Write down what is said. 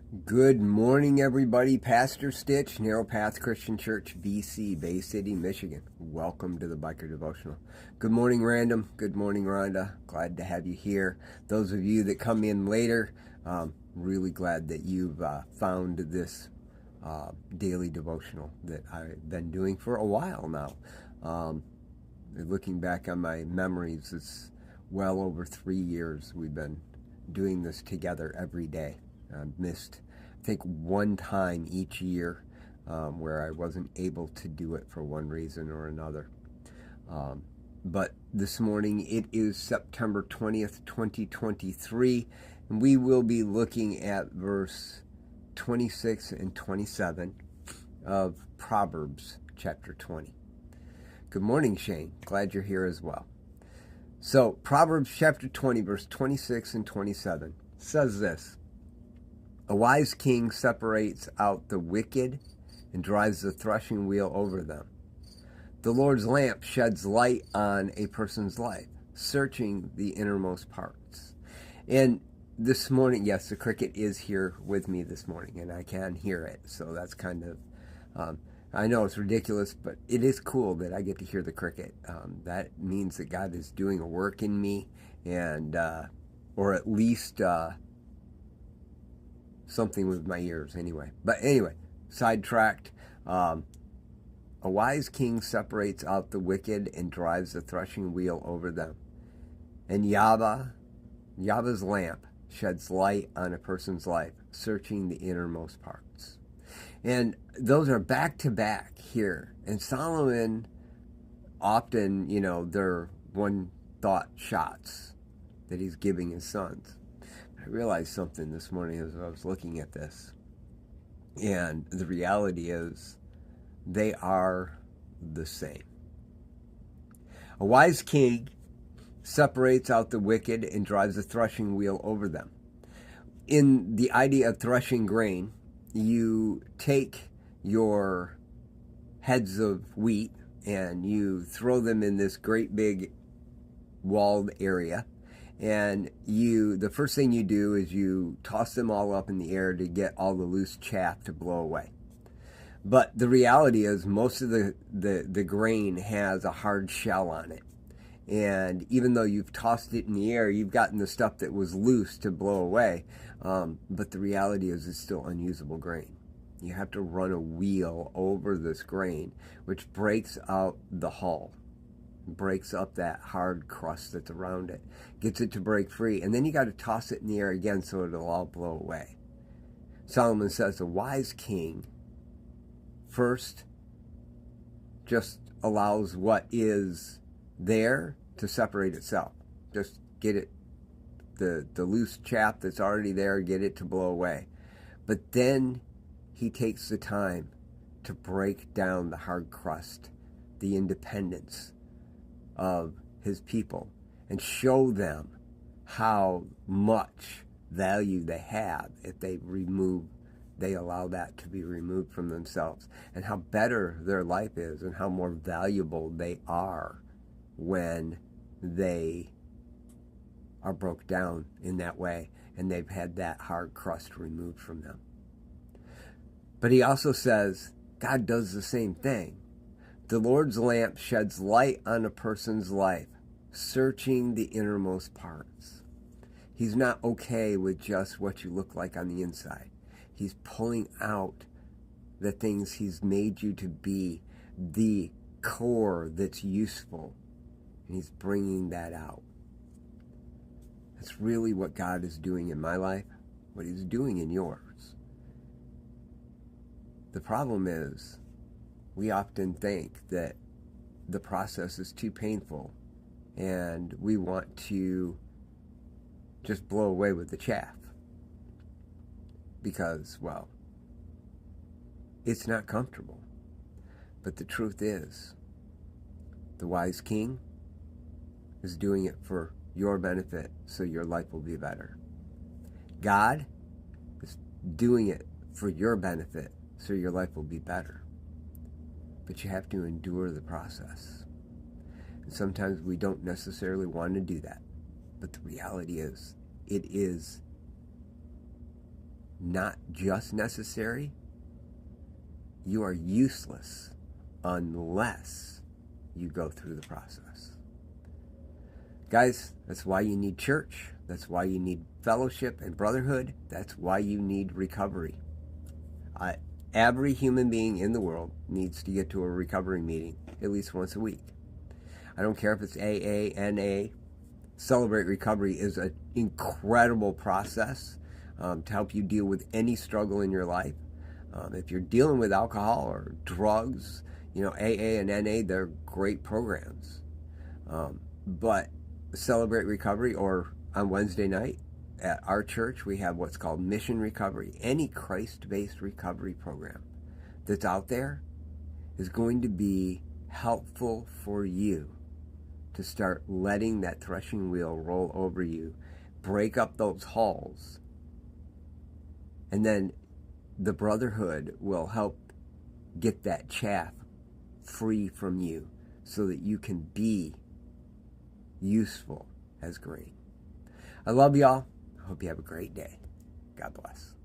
Good morning, everybody. Pastor Stitch, Narrow Path Christian Church, BC, Bay City, Michigan. Welcome to the Biker Devotional. Good morning, Random. Good morning, Rhonda. Glad to have you here. Those of you that come in later, really glad that you've found this daily devotional that I've been doing for a while now. Looking back on my memories, it's well over 3 years we've been doing this together every day. I've missed, I think, one time each year where I wasn't able to do it for one reason or another. But this morning it is September 20th, 2023, and we will be looking at verse 26 and 27 of Proverbs chapter 20. Good morning, Shane. Glad you're here as well. So, Proverbs chapter 20, verse 26 and 27 says this: "A wise king separates out the wicked and drives the threshing wheel over them. The Lord's lamp sheds light on a person's life, searching the innermost parts." And this morning, yes, the cricket is here with me this morning, and I can hear it. So that's kind of, I know it's ridiculous, but it is cool that I get to hear the cricket. That means that God is doing a work in me, and or at least something with my ears anyway. But anyway, sidetracked. A wise king separates out the wicked and drives the threshing wheel over them. And Yahweh's lamp sheds light on a person's life, searching the innermost parts. And those are back to back here. And Solomon often, they're one thought shots that he's giving his sons. I realized something this morning as I was looking at this. And the reality is, they are the same. A wise king separates out the wicked and drives the threshing wheel over them. In the idea of threshing grain, you take your heads of wheat and you throw them in this great big walled area. And the first thing you do is you toss them all up in the air to get all the loose chaff to blow away. But the reality is, most of the grain has a hard shell on it. And even though you've tossed it in the air, you've gotten the stuff that was loose to blow away. But the reality is, it's still unusable grain. You have to run a wheel over this grain, which breaks out the hull, breaks up that hard crust that's around it, gets it to break free, and then you got to toss it in the air again so it'll all blow away. Solomon says a wise king first just allows what is there to separate itself. Just get it, the loose chaff that's already there, get it to blow away. But then he takes the time to break down the hard crust, the independence of his people, and show them how much value they have if they allow that to be removed from themselves, and how better their life is and how more valuable they are when they are broke down in that way and they've had that hard crust removed from them. But he also says God does the same thing. The Lord's lamp sheds light on a person's life, searching the innermost parts. He's not okay with just what you look like on the inside. He's pulling out the things he's made you to be, the core that's useful, and he's bringing that out. That's really what God is doing in my life, what he's doing in yours. The problem is, we often think that the process is too painful and we want to just blow away with the chaff because, well, it's not comfortable. But the truth is, the wise king is doing it for your benefit so your life will be better. God is doing it for your benefit so your life will be better. But you have to endure the process. And sometimes we don't necessarily want to do that. But the reality is, it is not just necessary, you are useless unless you go through the process. Guys, that's why you need church. That's why you need fellowship and brotherhood. That's why you need recovery. Every human being in the world needs to get to a recovery meeting at least once a week. I don't care if it's AA, NA. Celebrate Recovery is an incredible process to help you deal with any struggle in your life. If you're dealing with alcohol or drugs, AA and NA, they're great programs. But Celebrate Recovery, or on Wednesday night at our church, we have what's called Mission Recovery. Any Christ-based recovery program that's out there is going to be helpful for you to start letting that threshing wheel roll over you, break up those hulls, and then the brotherhood will help get that chaff free from you so that you can be useful as grain. I love y'all. I hope you have a great day. God bless.